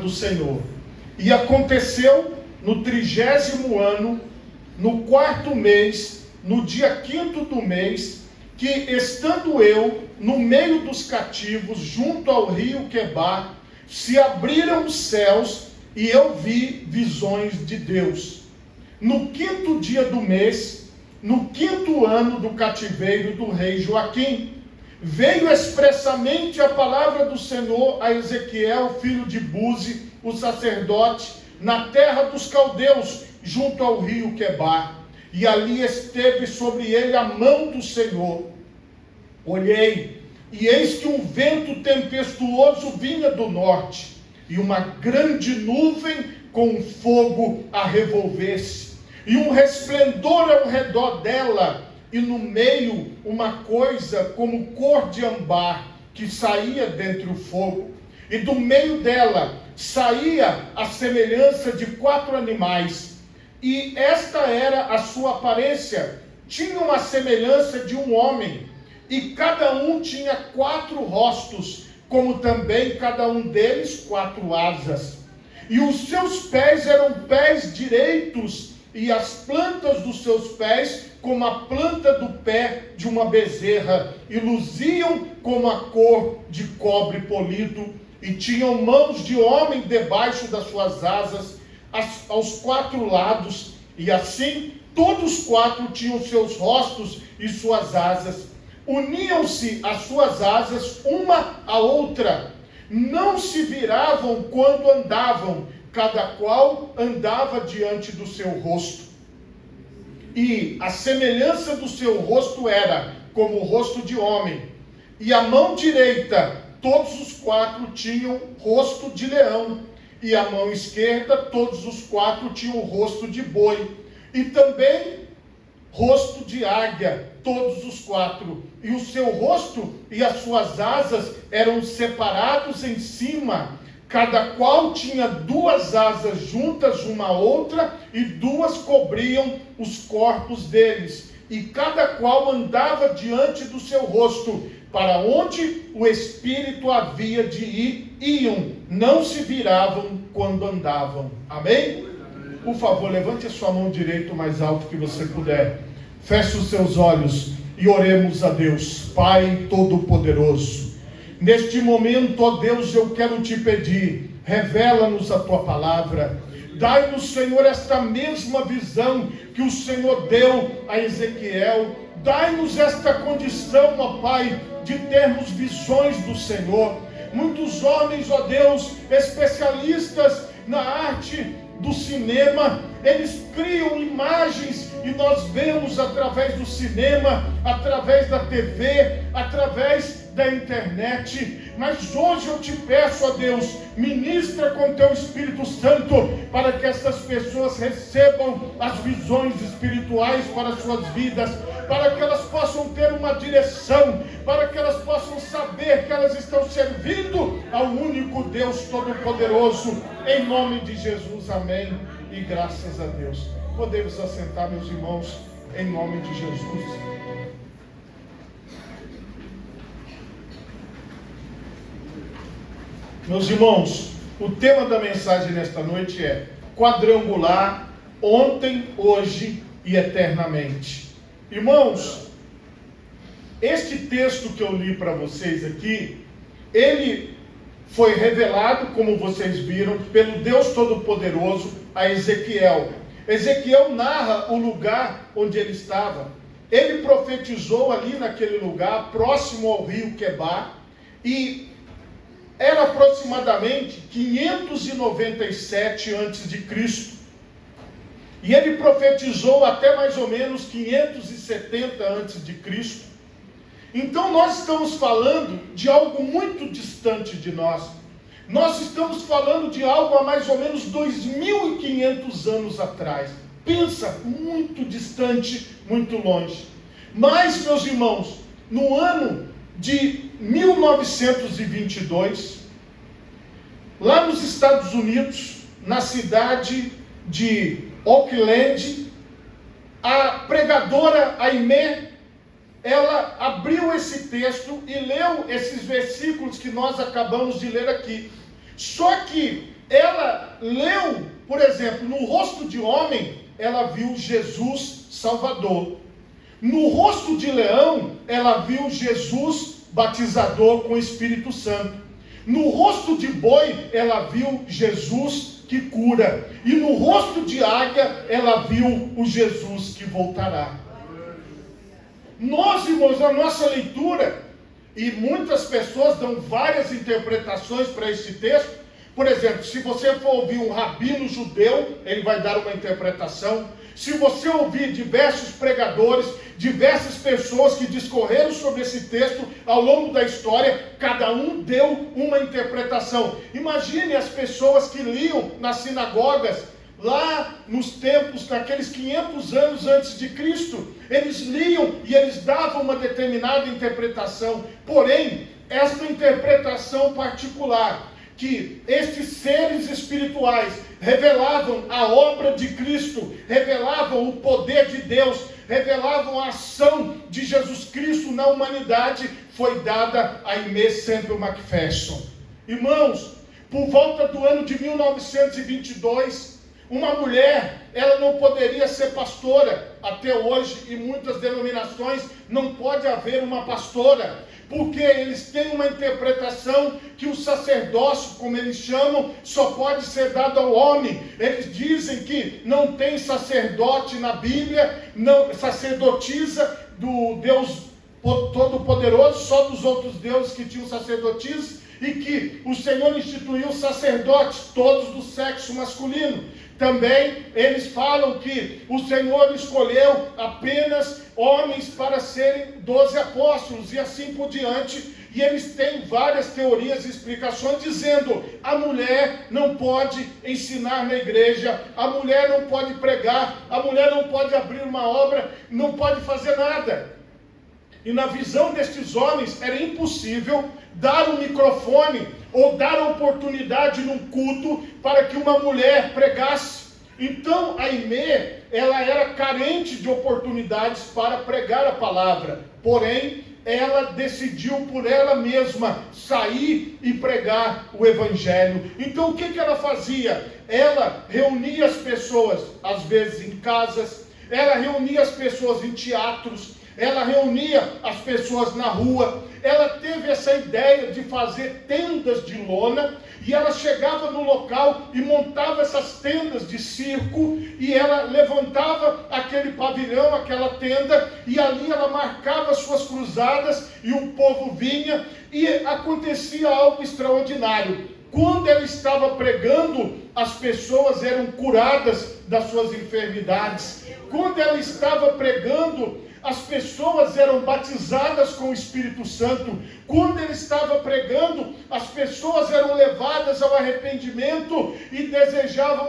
do Senhor. E aconteceu no 30º ano, no 4º mês, no dia 5º do mês, que estando eu no meio dos cativos, junto ao rio Quebar, se abriram os céus e eu vi visões de Deus. No 5º dia do mês, no 5º ano do cativeiro do rei Joaquim, veio expressamente a palavra do Senhor a Ezequiel, filho de Buzi, o sacerdote, na terra dos caldeus, junto ao rio Quebar. E ali esteve sobre ele a mão do Senhor. Olhei, e eis que um vento tempestuoso vinha do norte, e uma grande nuvem com fogo a revolver-se, e um resplendor ao redor dela, e no meio uma coisa como cor de ambar, que saía dentre o fogo, e do meio dela saía a semelhança de 4 animais, e esta era a sua aparência, tinham a semelhança de um homem, e cada um tinha 4 rostos, como também cada um deles 4 asas. E os seus pés eram pés direitos, e as plantas dos seus pés como a planta do pé de uma bezerra, e luziam como a cor de cobre polido, e tinham mãos de homem debaixo das suas asas, aos 4 lados, e assim todos 4 tinham seus rostos e suas asas. Uniam-se as suas asas uma à outra, não se viravam quando andavam, cada qual andava diante do seu rosto. E a semelhança do seu rosto era como o rosto de homem, e a mão direita, todos os 4 tinham rosto de leão, e a mão esquerda, todos os 4 tinham o rosto de boi, e também rosto de águia, todos os 4, e o seu rosto e as suas asas eram separados em cima, cada qual tinha 2 asas juntas uma à outra, e 2 cobriam os corpos deles, e cada qual andava diante do seu rosto, para onde o Espírito havia de ir, iam, não se viravam quando andavam. Amém? Por favor, levante a sua mão direita o mais alto que você puder. Feche os seus olhos e oremos a Deus. Pai Todo-Poderoso, neste momento, ó Deus, eu quero te pedir, revela-nos a tua palavra. Dai-nos, Senhor, esta mesma visão que o Senhor deu a Ezequiel. Dai-nos esta condição, ó Pai, de termos visões do Senhor. Muitos homens, ó Deus, especialistas na arte do cinema, eles criam imagens e nós vemos através do cinema, através da TV, através da internet. Mas hoje eu te peço, ó Deus, ministra com teu Espírito Santo, para que essas pessoas recebam as visões espirituais para as suas vidas, para que elas possam ter uma direção, para que elas possam saber que elas estão servindo ao único Deus Todo-Poderoso, em nome de Jesus, amém, e graças a Deus. Podemos assentar, meus irmãos, em nome de Jesus. Meus irmãos, o tema da mensagem nesta noite é quadrangular, ontem, hoje e eternamente. Irmãos, este texto que eu li para vocês aqui, ele foi revelado, como vocês viram, pelo Deus Todo-Poderoso a Ezequiel. Ezequiel narra o lugar onde ele estava. Ele profetizou ali naquele lugar, próximo ao rio Quebar, e era aproximadamente 597 a.C. E ele profetizou até mais ou menos 570 a.C. Então nós estamos falando de algo muito distante de nós. Nós estamos falando de algo há mais ou menos 2.500 anos atrás. Pensa, muito distante, muito longe. Mas, meus irmãos, no ano de 1922, lá nos Estados Unidos, na cidade de Oakland, a pregadora Aimee, ela abriu esse texto e leu esses versículos que nós acabamos de ler aqui. Só que exemplo, no rosto de homem, ela viu Jesus Salvador. No rosto de leão, ela viu Jesus batizador com o Espírito Santo. No rosto de boi, ela viu Jesus que cura. E no rosto de águia, ela viu o Jesus que voltará. Nós, irmãos, na nossa leitura, e muitas pessoas dão várias interpretações para esse texto. Por exemplo, se você for ouvir um rabino judeu, ele vai dar uma interpretação. Se você ouvir diversos pregadores, diversas pessoas que discorreram sobre esse texto ao longo da história, cada um deu uma interpretação. Imagine as pessoas que liam nas sinagogas, lá nos tempos, naqueles 500 anos antes de Cristo. Eles liam e eles davam uma determinada interpretação. Porém, esta interpretação particular, que estes seres espirituais revelavam a obra de Cristo, revelavam o poder de Deus, revelavam a ação de Jesus Cristo na humanidade, foi dada a Aimee Semple McPherson. Irmãos, por volta do ano de 1922, uma mulher, ela não poderia ser pastora. Até hoje, em muitas denominações, não pode haver uma pastora, porque eles têm uma interpretação que o sacerdócio, como eles chamam, só pode ser dado ao homem. Eles dizem que não tem sacerdote na Bíblia, não, sacerdotisa do Deus Todo-Poderoso, só dos outros deuses que tinham sacerdotisa, e que o Senhor instituiu sacerdotes, todos do sexo masculino. Também eles falam que o Senhor escolheu apenas homens para serem 12 apóstolos e assim por diante. E eles têm várias teorias e explicações dizendo: a mulher não pode ensinar na igreja, a mulher não pode pregar, a mulher não pode abrir uma obra, não pode fazer nada. E na visão destes homens era impossível dar um microfone ou dar a oportunidade num culto para que uma mulher pregasse. Então a Aimee, ela era carente de oportunidades para pregar a palavra. Porém, ela decidiu por ela mesma sair e pregar o Evangelho. Então o que ela fazia? Ela reunia as pessoas, às vezes em casas, ela reunia as pessoas em teatros, ela reunia as pessoas na rua. Ela teve essa ideia de fazer tendas de lona, e ela chegava no local e montava essas tendas de circo, e ela levantava aquele pavilhão, aquela tenda, e ali ela marcava suas cruzadas, e o povo vinha, e acontecia algo extraordinário. Quando ela estava pregando, as pessoas eram curadas das suas enfermidades. Quando ela estava pregando, as pessoas eram batizadas com o Espírito Santo. Quando ele estava pregando, as pessoas eram levadas ao arrependimento e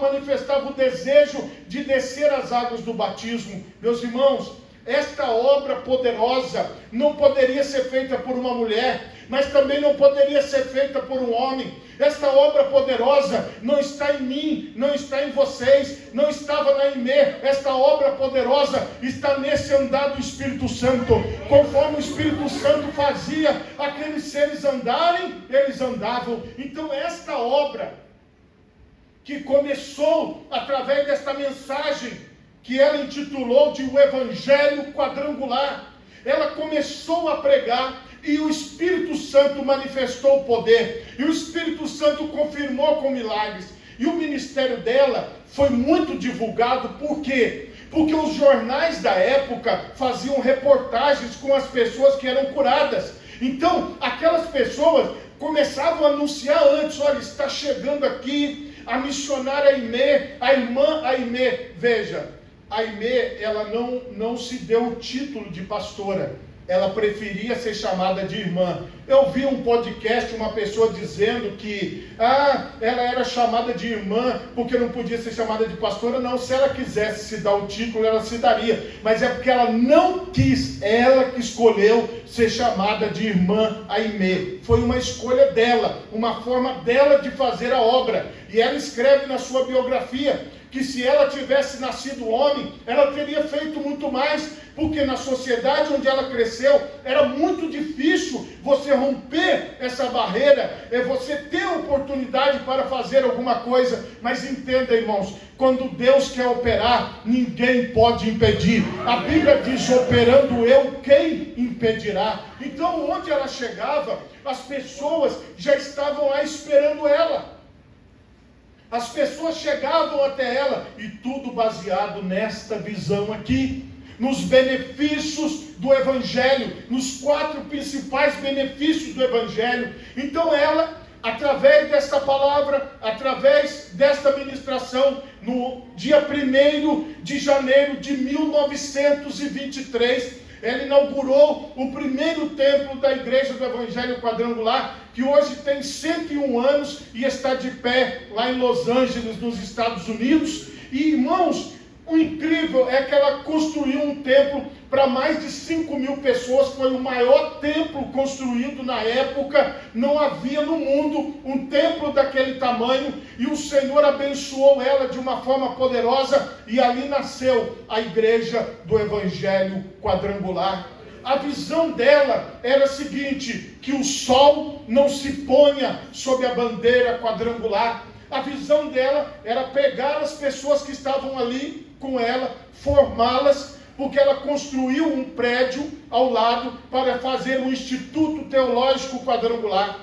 manifestavam o desejo de descer as águas do batismo. Meus irmãos, esta obra poderosa não poderia ser feita por uma mulher, mas também não poderia ser feita por um homem. Esta obra poderosa não está em mim, não está em vocês, não estava na Aimee. Esta obra poderosa está nesse andar do Espírito Santo. Conforme o Espírito Santo fazia aqueles seres andarem, eles andavam. Então esta obra, que começou através desta mensagem, que ela intitulou de o Evangelho Quadrangular, ela começou a pregar, e o Espírito Santo manifestou o poder, e o Espírito Santo confirmou com milagres, e o ministério dela foi muito divulgado. Por quê? Porque os jornais da época faziam reportagens com as pessoas que eram curadas. Então, aquelas pessoas começavam a anunciar antes: olha, está chegando aqui a missionária Aimee, a irmã Aimee. Veja, a Aimee, ela não se deu o título de pastora, ela preferia ser chamada de irmã. Eu vi um podcast, uma pessoa dizendo que ela era chamada de irmã porque não podia ser chamada de pastora. Não, se ela quisesse se dar o título, ela se daria, mas é porque ela não quis, ela que escolheu ser chamada de irmã Aimee. Foi uma escolha dela, uma forma dela de fazer a obra. E ela escreve na sua biografia que se ela tivesse nascido homem, ela teria feito muito mais, porque na sociedade onde ela cresceu, era muito difícil você romper essa barreira, é você ter a oportunidade para fazer alguma coisa. Mas entenda, irmãos, quando Deus quer operar, ninguém pode impedir. A Bíblia diz: operando eu, quem impedirá? Então, onde ela chegava, as pessoas já estavam lá esperando ela. As pessoas chegavam até ela, e tudo baseado nesta visão aqui, nos benefícios do Evangelho, nos 4 principais benefícios do Evangelho. Então ela, através desta palavra, através desta ministração, no dia 1º de janeiro de 1923, ela inaugurou o primeiro templo da Igreja do Evangelho Quadrangular, que hoje tem 101 anos e está de pé lá em Los Angeles, nos Estados Unidos. E, irmãos, o incrível é que ela construiu um templo para mais de 5.000 pessoas. Foi o maior templo construído na época. Não havia no mundo um templo daquele tamanho, e o Senhor abençoou ela de uma forma poderosa, e ali nasceu a Igreja do Evangelho Quadrangular. A visão dela era a seguinte: que o sol não se ponha sob a bandeira quadrangular. A visão dela era pegar as pessoas que estavam ali com ela, formá-las, porque ela construiu um prédio ao lado para fazer um Instituto Teológico Quadrangular.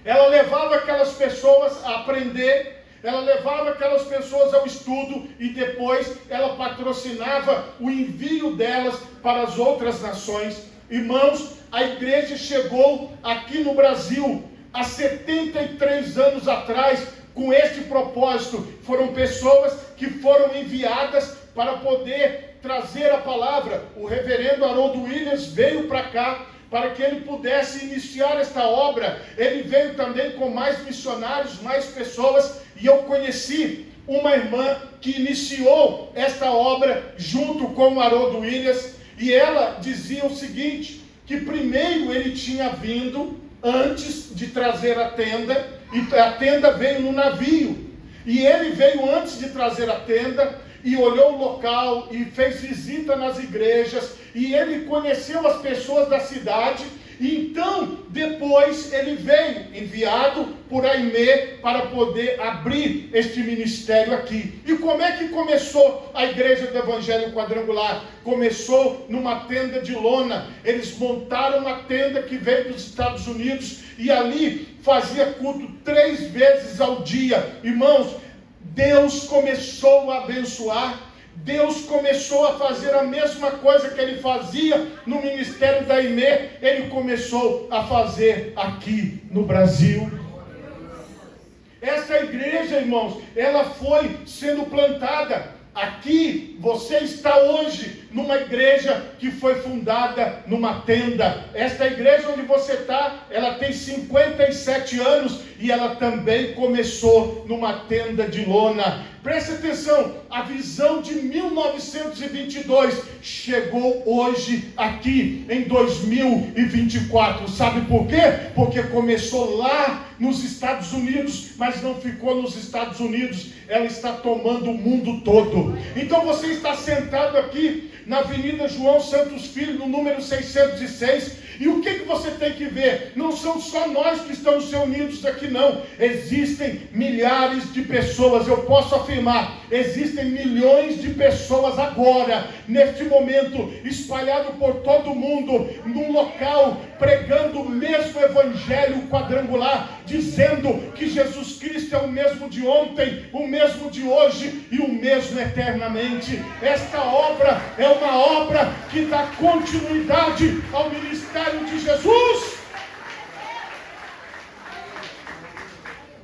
Ela levava aquelas pessoas a aprender, ela levava aquelas pessoas ao estudo, e depois ela patrocinava o envio delas para as outras nações. Irmãos, a igreja chegou aqui no Brasil há 73 anos atrás, com este propósito. Foram pessoas que foram enviadas para poder trazer a palavra. O reverendo Haroldo Williams veio para cá para que ele pudesse iniciar esta obra. Ele veio também com mais missionários, mais pessoas, e eu conheci uma irmã que iniciou esta obra junto com o Haroldo Williams, e ela dizia o seguinte: que primeiro ele tinha vindo antes de trazer a tenda, e a tenda veio no navio, e ele veio antes de trazer a tenda, e olhou o local, e fez visita nas igrejas, e ele conheceu as pessoas da cidade, e então depois ele veio enviado por Aimee para poder abrir este ministério aqui. E como é que começou a Igreja do Evangelho Quadrangular? Começou numa tenda de lona. Eles montaram uma tenda que veio dos Estados Unidos, e ali fazia culto 3 vezes ao dia. Irmãos, Deus começou a abençoar. Deus começou a fazer a mesma coisa que ele fazia no ministério da Aimee, ele começou a fazer aqui no Brasil. Essa igreja, irmãos, ela foi sendo plantada. Aqui você está hoje numa igreja que foi fundada numa tenda. Esta igreja onde você está, ela tem 57 anos, e ela também começou numa tenda de lona. Preste atenção, a visão de 1922 chegou hoje aqui em 2024. Sabe por quê? Porque começou lá nos Estados Unidos, mas não ficou nos Estados Unidos, ela está tomando o mundo todo. Então você está sentado aqui na Avenida João Santos Filho, no número 606, e o que você tem que ver? Não são só nós que estamos reunidos aqui, não. Existem milhares de pessoas, eu posso afirmar, existem milhões de pessoas agora, neste momento, espalhado por todo o mundo, num local, pregando o mesmo evangelho quadrangular, dizendo que Jesus Cristo é o mesmo de ontem, o mesmo de hoje e o mesmo eternamente. Esta obra é uma obra que dá continuidade ao ministério de Jesus.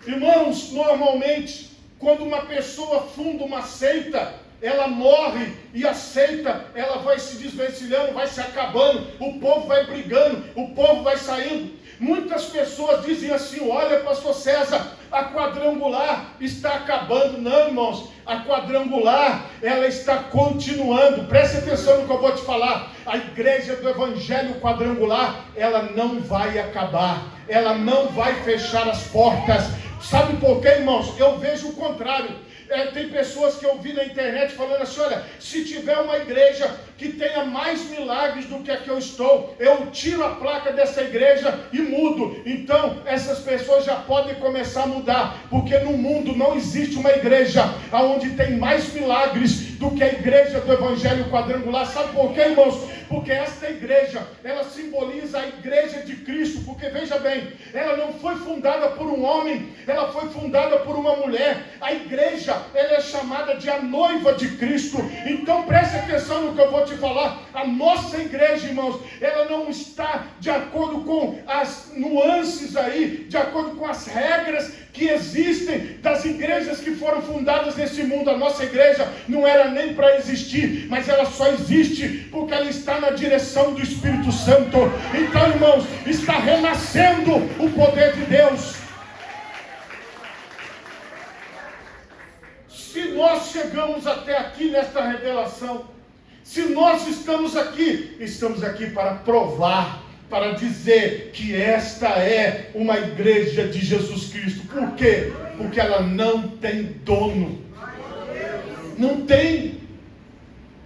Irmãos, normalmente, quando uma pessoa funda uma seita, ela morre, e a seita, ela vai se desvencilhando, vai se acabando, o povo vai brigando, o povo vai saindo. Muitas pessoas dizem assim: olha, pastor César, a quadrangular está acabando. Não, irmãos, a quadrangular, ela está continuando. Preste atenção no que eu vou te falar. A igreja do Evangelho Quadrangular, ela não vai acabar, ela não vai fechar as portas. Sabe por quê, irmãos? Eu vejo o contrário. Tem pessoas que eu vi na internet falando assim, olha, se tiver uma igreja que tenha mais milagres do que a que eu estou, eu tiro a placa dessa igreja e mudo. Então, essas pessoas já podem começar a mudar, porque no mundo não existe uma igreja onde tem mais milagres do que a igreja do Evangelho Quadrangular. Sabe por quê, irmãos? Porque esta igreja, ela simboliza a igreja de Cristo, porque veja bem, ela não foi fundada por um homem, ela foi fundada por uma mulher. A igreja, ela é chamada de a noiva de Cristo. Então preste atenção no que eu vou te falar. A nossa igreja, irmãos, ela não está de acordo com as nuances aí, de acordo com as regras que existem das igrejas que foram fundadas nesse mundo. A nossa igreja não era nem para existir, mas ela só existe porque ela está na direção do Espírito Santo. Então, irmãos, está renascendo o poder de Deus. Se nós chegamos até aqui nesta revelação, se nós estamos aqui para provar, para dizer que esta é uma igreja de Jesus Cristo. Por quê? Porque ela não tem dono. Não tem.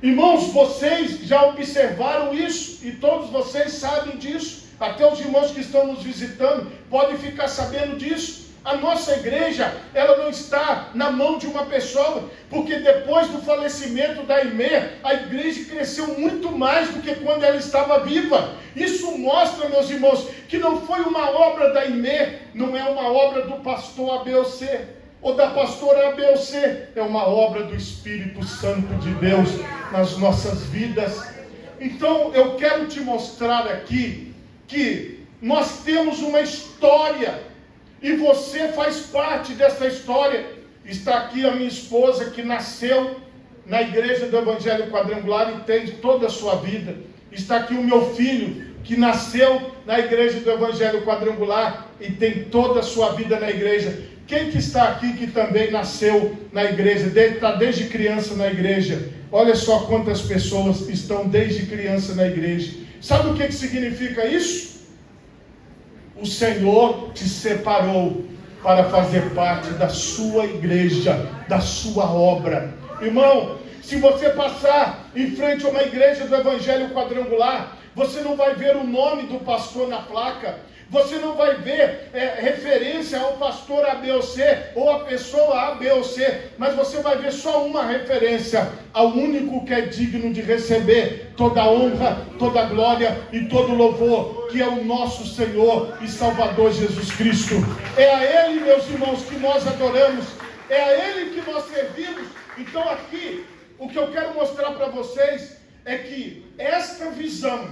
Irmãos, vocês já observaram isso, e todos vocês sabem disso. Até os irmãos que estão nos visitando podem ficar sabendo disso. A nossa igreja, ela não está na mão de uma pessoa, porque depois do falecimento da Aimee, a igreja cresceu muito mais do que quando ela estava viva. Isso mostra, meus irmãos, que não foi uma obra da Aimee, não é uma obra do pastor ABOC, ou da pastora ABOC, é uma obra do Espírito Santo de Deus nas nossas vidas. Então, eu quero te mostrar aqui, que nós temos uma história, e você faz parte dessa história. Está aqui a minha esposa, que nasceu na igreja do Evangelho Quadrangular e tem toda a sua vida. Está aqui o meu filho, que nasceu na igreja do Evangelho Quadrangular e tem toda a sua vida na igreja. Quem que está aqui que também nasceu na igreja, está desde criança na igreja? Olha só quantas pessoas estão desde criança na igreja. Sabe o que significa isso? O Senhor te separou para fazer parte da sua igreja, da sua obra. Irmão, se você passar em frente a uma igreja do Evangelho Quadrangular, você não vai ver o nome do pastor na placa, você não vai ver referência ao pastor ABOC ou a pessoa ABOC, mas você vai ver só uma referência ao único que é digno de receber toda a honra, toda a glória e todo o louvor, que é o nosso Senhor e Salvador Jesus Cristo. É a Ele, meus irmãos, que nós adoramos, é a Ele que nós servimos. Então aqui, o que eu quero mostrar para vocês é que esta visão,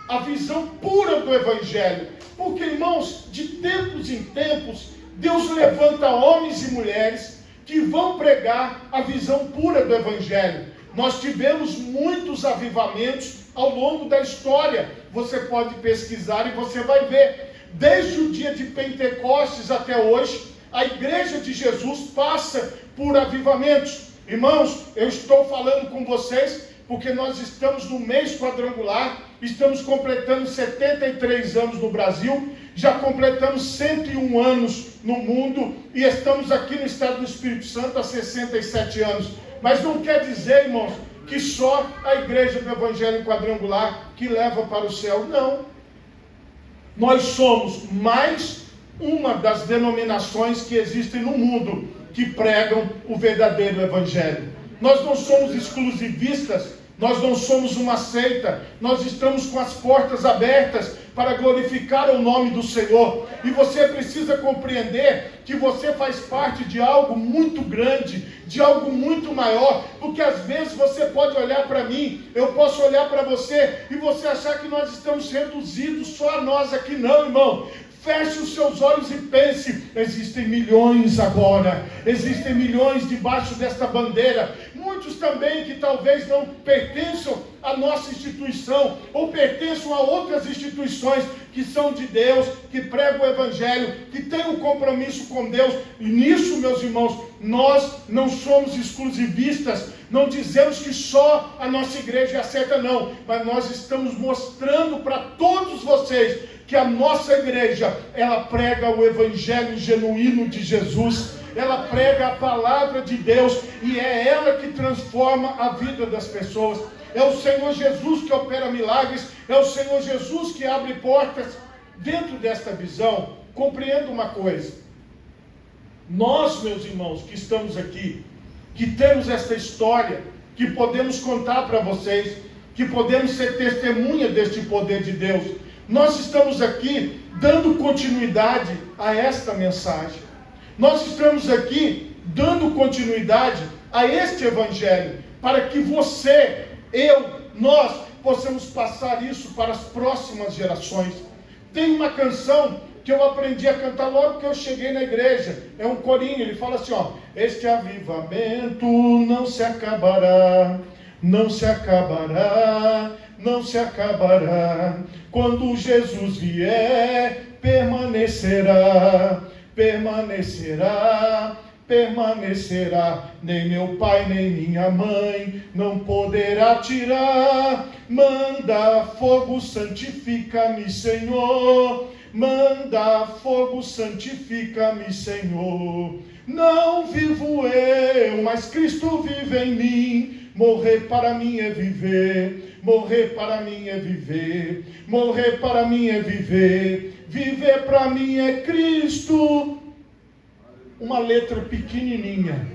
a visão pura do Evangelho, porque, irmãos, de tempos em tempos, Deus levanta homens e mulheres que vão pregar a visão pura do Evangelho. Nós tivemos muitos avivamentos ao longo da história. Você pode pesquisar e você vai ver. Desde o dia de Pentecostes até hoje, a igreja de Jesus passa por avivamentos. Irmãos, eu estou falando com vocês porque nós estamos no mês quadrangular, estamos completando 73 anos no Brasil, já completamos 101 anos no mundo e estamos aqui no estado do Espírito Santo há 67 anos. Mas não quer dizer, irmãos, que só a igreja do Evangelho Quadrangular que leva para o céu. Não. Nós somos mais uma das denominações que existem no mundo que pregam o verdadeiro Evangelho. Nós não somos exclusivistas, nós não somos uma seita, nós estamos com as portas abertas para glorificar o nome do Senhor. E você precisa compreender que você faz parte de algo muito grande, de algo muito maior, porque às vezes você pode olhar para mim, eu posso olhar para você, e você achar que nós estamos reduzidos só a nós aqui. Não, irmão. Feche os seus olhos e pense, existem milhões agora, existem milhões debaixo desta bandeira, muitos também que talvez não pertençam à nossa instituição, ou pertençam a outras instituições que são de Deus, que pregam o Evangelho, que têm um compromisso com Deus. E nisso, meus irmãos, nós não somos exclusivistas, não dizemos que só a nossa igreja é a certa, não, mas nós estamos mostrando para todos vocês que a nossa igreja, ela prega o evangelho genuíno de Jesus, ela prega a palavra de Deus, e é ela que transforma a vida das pessoas. É o Senhor Jesus que opera milagres, é o Senhor Jesus que abre portas. Dentro desta visão, compreenda uma coisa: nós, meus irmãos, que estamos aqui, que temos esta história, que podemos contar para vocês, que podemos ser testemunha deste poder de Deus, nós estamos aqui dando continuidade a esta mensagem. Nós estamos aqui dando continuidade a este evangelho, para que você, eu, nós possamos passar isso para as próximas gerações. Tem uma canção que eu aprendi a cantar logo que eu cheguei na igreja. É um corinho, ele fala assim, ó: este avivamento não se acabará, não se acabará, não se acabará. Quando Jesus vier, permanecerá, permanecerá, permanecerá. Nem meu pai, nem minha mãe não poderá tirar. Manda fogo, santifica-me, Senhor. Manda fogo, santifica-me, Senhor. Não vivo eu, mas Cristo vive em mim. Morrer para mim é viver, morrer para mim é viver, morrer para mim é viver, viver para mim é Cristo. Uma letra pequenininha,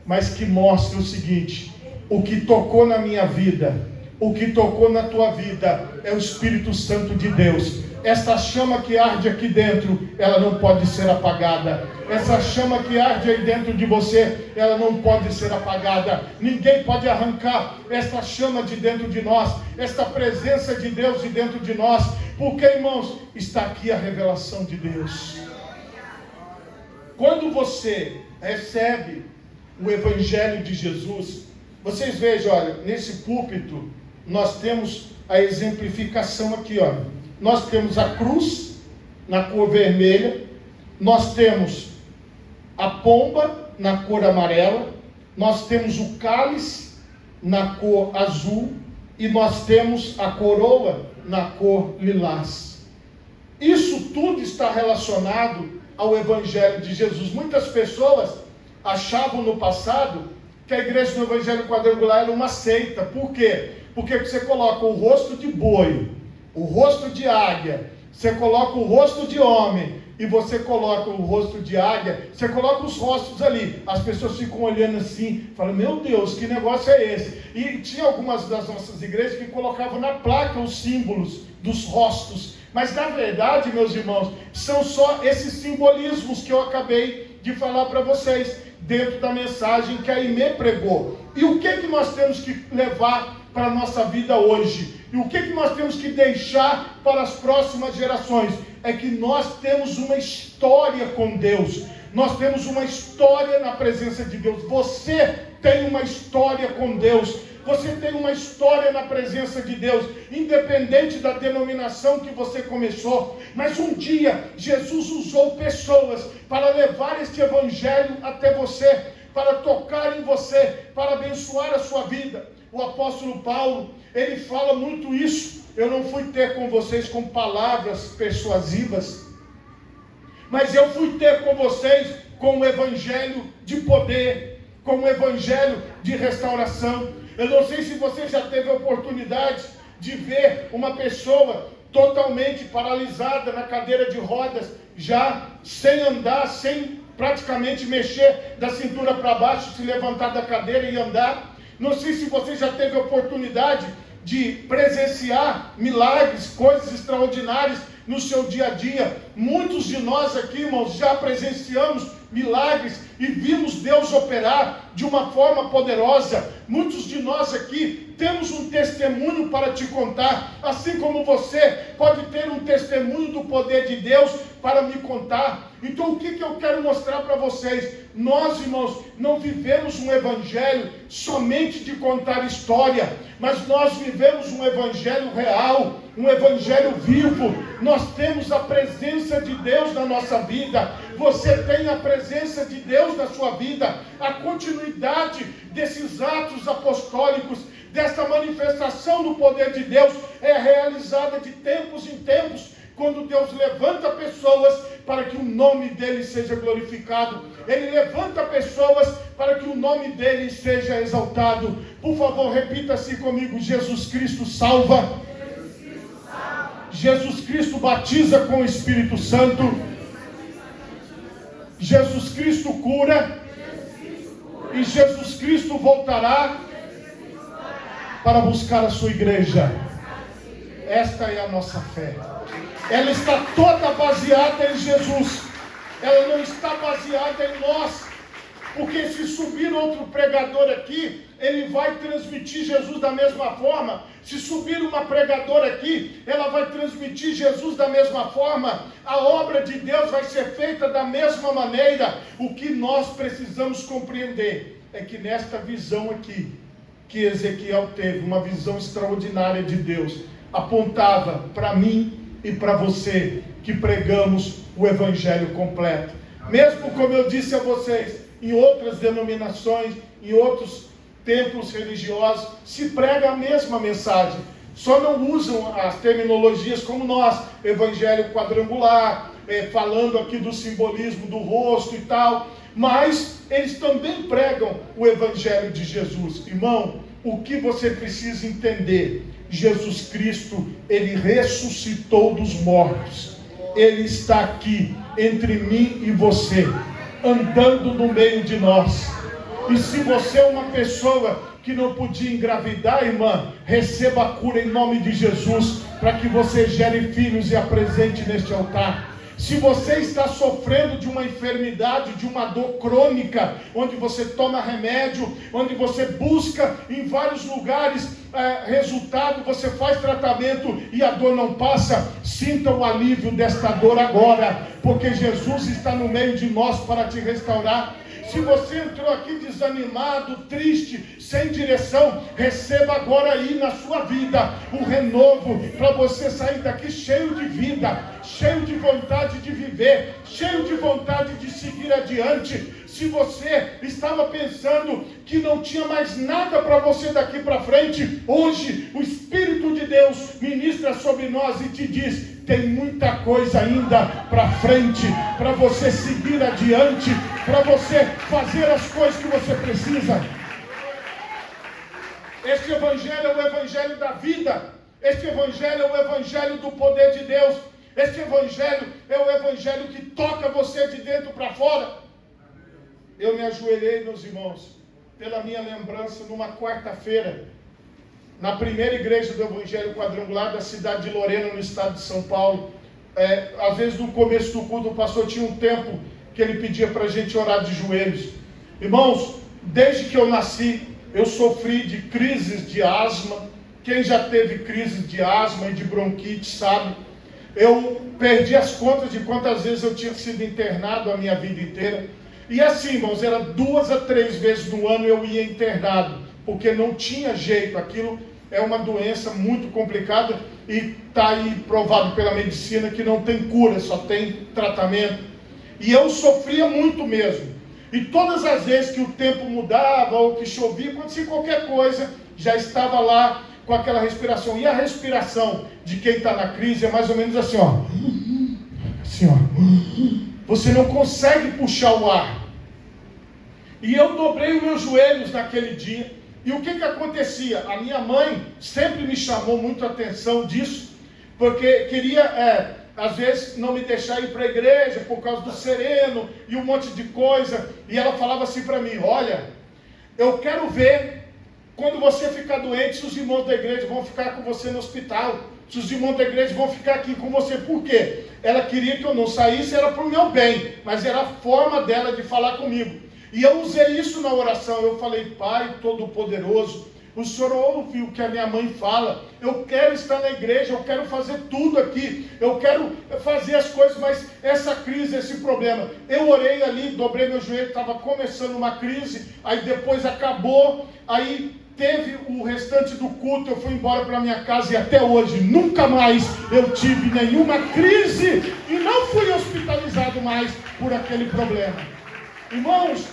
mas que mostra o seguinte: o que tocou na minha vida, o que tocou na tua vida, é o Espírito Santo de Deus. Esta chama que arde aqui dentro, ela não pode ser apagada. Essa chama que arde aí dentro de você, ela não pode ser apagada. Ninguém pode arrancar esta chama de dentro de nós, esta presença de Deus de dentro de nós, porque, irmãos, está aqui a revelação de Deus. Quando você recebe o Evangelho de Jesus, vocês vejam, olha, nesse púlpito, nós temos a exemplificação aqui, olha. Nós temos a cruz na cor vermelha, nós temos a pomba na cor amarela, nós temos o cálice na cor azul e nós temos a coroa na cor lilás. Isso tudo está relacionado ao Evangelho de Jesus. Muitas pessoas achavam no passado que a igreja do Evangelho Quadrangular era uma seita. Por quê? Porque você coloca o rosto de boi, o rosto de águia, você coloca o rosto de homem e você coloca o rosto de águia, você coloca os rostos ali, as pessoas ficam olhando assim, falam: meu Deus, que negócio é esse? E tinha algumas das nossas igrejas que colocavam na placa os símbolos dos rostos, mas na verdade, meus irmãos, são só esses simbolismos que eu acabei de falar para vocês, dentro da mensagem que a Aimee pregou. E o que nós temos que levar para a nossa vida hoje? E o que nós temos que deixar para as próximas gerações? É que nós temos uma história com Deus. Nós temos uma história na presença de Deus. Você tem uma história com Deus. Você tem uma história na presença de Deus, independente da denominação que você começou. Mas um dia, Jesus usou pessoas para levar este evangelho até você, para tocar em você, para abençoar a sua vida. O apóstolo Paulo, ele fala muito isso. Eu não fui ter com vocês com palavras persuasivas, mas eu fui ter com vocês com o evangelho de poder, com o evangelho de restauração. Eu não sei se você já teve a oportunidade de ver uma pessoa totalmente paralisada na cadeira de rodas, já sem andar, sem praticamente mexer da cintura para baixo, se levantar da cadeira e andar. Não sei se você já teve a oportunidade de presenciar milagres, coisas extraordinárias no seu dia a dia. Muitos de nós aqui, irmãos, já presenciamos milagres e vimos Deus operar de uma forma poderosa. Muitos de nós aqui temos um testemunho para te contar, assim como você pode ter um testemunho do poder de Deus para me contar. Então o que eu quero mostrar para vocês? Nós, irmãos, não vivemos um evangelho somente de contar história, mas nós vivemos um evangelho real, um evangelho vivo. Nós temos a presença de Deus na nossa vida. Você tem a presença de Deus na sua vida. A continuidade desses atos apostólicos, dessa manifestação do poder de Deus, é realizada de tempos em tempos, quando Deus levanta pessoas para que o nome dele seja glorificado. Ele levanta pessoas para que o nome dele seja exaltado. Por favor, repita-se comigo: Jesus Cristo salva. Jesus Cristo batiza com o Espírito Santo. Jesus Cristo cura. E Jesus Cristo voltará para buscar a sua igreja. Esta é a nossa fé. Ela está toda baseada em Jesus. Ela não está baseada em nós. Porque se subir outro pregador aqui, ele vai transmitir Jesus da mesma forma. Se subir uma pregadora aqui, ela vai transmitir Jesus da mesma forma. A obra de Deus vai ser feita da mesma maneira. O que nós precisamos compreender é que nesta visão aqui, que Ezequiel teve, uma visão extraordinária de Deus, apontava para mim e para você, que pregamos o Evangelho completo. Mesmo como eu disse a vocês, em outras denominações, em outros templos religiosos, se prega a mesma mensagem. Só não usam as terminologias como nós, Evangelho quadrangular, falando aqui do simbolismo do rosto e tal, mas eles também pregam o Evangelho de Jesus. Irmão, o que você precisa entender? Jesus Cristo, ele ressuscitou dos mortos. Ele está aqui entre mim e você, andando no meio de nós. E se você é uma pessoa que não podia engravidar, irmã, receba a cura em nome de Jesus, para que você gere filhos e apresente neste altar. Se você está sofrendo de uma enfermidade, de uma dor crônica, onde você toma remédio, onde você busca em vários lugares resultado, você faz tratamento e a dor não passa, sinta o alívio desta dor agora, porque Jesus está no meio de nós para te restaurar. Se você entrou aqui desanimado, triste, sem direção, receba agora aí na sua vida o renovo, para você sair daqui cheio de vida, cheio de vontade de viver, cheio de vontade de seguir adiante. Se você estava pensando que não tinha mais nada para você daqui para frente, hoje o Espírito de Deus ministra sobre nós e te diz: tem muita coisa ainda para frente, para você seguir adiante, para você fazer as coisas que você precisa. Este Evangelho é o Evangelho da vida. Este Evangelho é o Evangelho do poder de Deus. Este Evangelho é o Evangelho que toca você de dentro para fora. Eu me ajoelhei, meus irmãos, pela minha lembrança, numa quarta-feira, na primeira igreja do Evangelho Quadrangular da cidade de Lorena, no estado de São Paulo. Às vezes no começo do culto o pastor tinha um tempo que ele pedia para a gente orar de joelhos. Irmãos, desde que eu nasci, eu sofri de crises de asma. Quem já teve crise de asma e de bronquite sabe. Eu perdi as contas de quantas vezes eu tinha sido internado a minha vida inteira. E assim, irmãos, era 2 a 3 vezes no ano eu ia internado, porque não tinha jeito. Aquilo é uma doença muito complicada e está aí provado pela medicina que não tem cura, só tem tratamento. E eu sofria muito mesmo. E todas as vezes que o tempo mudava ou que chovia, acontecia qualquer coisa, já estava lá com aquela respiração. E a respiração de quem está na crise é mais ou menos assim, ó. Assim, ó. Você não consegue puxar o ar. E eu dobrei os meus joelhos naquele dia. E o que acontecia? A minha mãe sempre me chamou muito a atenção disso, porque queria, às vezes, não me deixar ir para a igreja por causa do sereno e um monte de coisa. E ela falava assim para mim: olha, eu quero ver quando você ficar doente, se os irmãos da igreja vão ficar com você no hospital, se os irmãos da igreja vão ficar aqui com você. Por quê? Ela queria que eu não saísse, era para o meu bem, mas era a forma dela de falar comigo. E eu usei isso na oração. Eu falei: Pai Todo-Poderoso, o Senhor ouve o que a minha mãe fala. Eu quero estar na igreja, eu quero fazer tudo aqui, eu quero fazer as coisas, mas essa crise, esse problema. Eu orei ali, dobrei meu joelho, estava começando uma crise, aí depois acabou, aí teve o restante do culto, eu fui embora para minha casa e até hoje nunca mais eu tive nenhuma crise e não fui hospitalizado mais por aquele problema. Irmãos,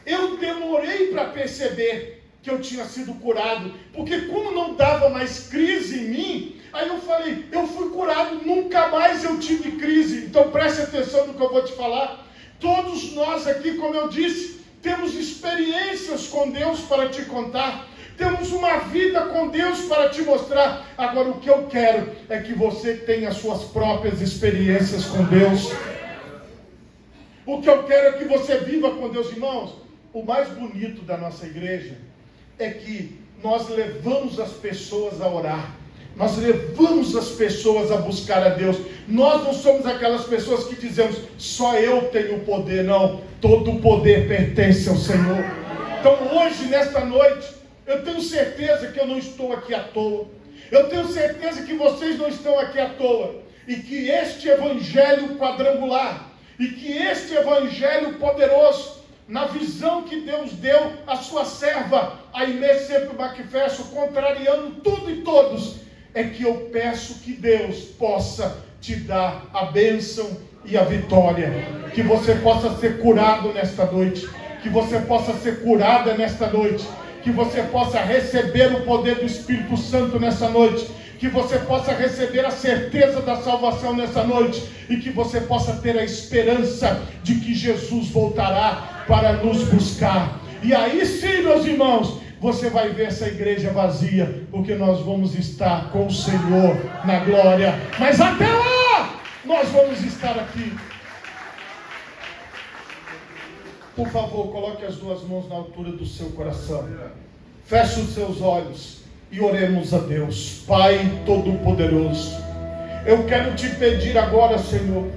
eu demorei para perceber que eu tinha sido curado, porque como não dava mais crise em mim, Aí eu falei, eu fui curado, nunca mais eu tive crise. Então preste atenção no que eu vou te falar. Todos nós aqui, como eu disse, temos experiências com Deus para te contar. Temos uma vida com Deus para te mostrar. Agora o que eu quero é que você tenha suas próprias experiências com Deus. O que eu quero é que você viva com Deus, irmãos. O mais bonito da nossa igreja é que nós levamos as pessoas a orar. Nós levamos as pessoas a buscar a Deus. Nós não somos aquelas pessoas que dizemos, só eu tenho poder. Não, todo o poder pertence ao Senhor. Então hoje, nesta noite, eu tenho certeza que eu não estou aqui à toa. Eu tenho certeza que vocês não estão aqui à toa. E que este evangelho quadrangular, e que este evangelho poderoso, na visão que Deus deu à sua serva, a Inês sempre Macfesso, contrariando tudo e todos, é que eu peço que Deus possa te dar a bênção e a vitória. Que você possa ser curado nesta noite. Que você possa ser curada nesta noite. Que você possa receber o poder do Espírito Santo nessa noite. Que você possa receber a certeza da salvação nessa noite. E que você possa ter a esperança de que Jesus voltará para nos buscar. E aí sim, meus irmãos, você vai ver essa igreja vazia, porque nós vamos estar com o Senhor na glória. Mas até lá, nós vamos estar aqui. Por favor, coloque as duas mãos na altura do seu coração. Feche os seus olhos e oremos a Deus. Pai Todo-Poderoso, eu quero te pedir agora, Senhor,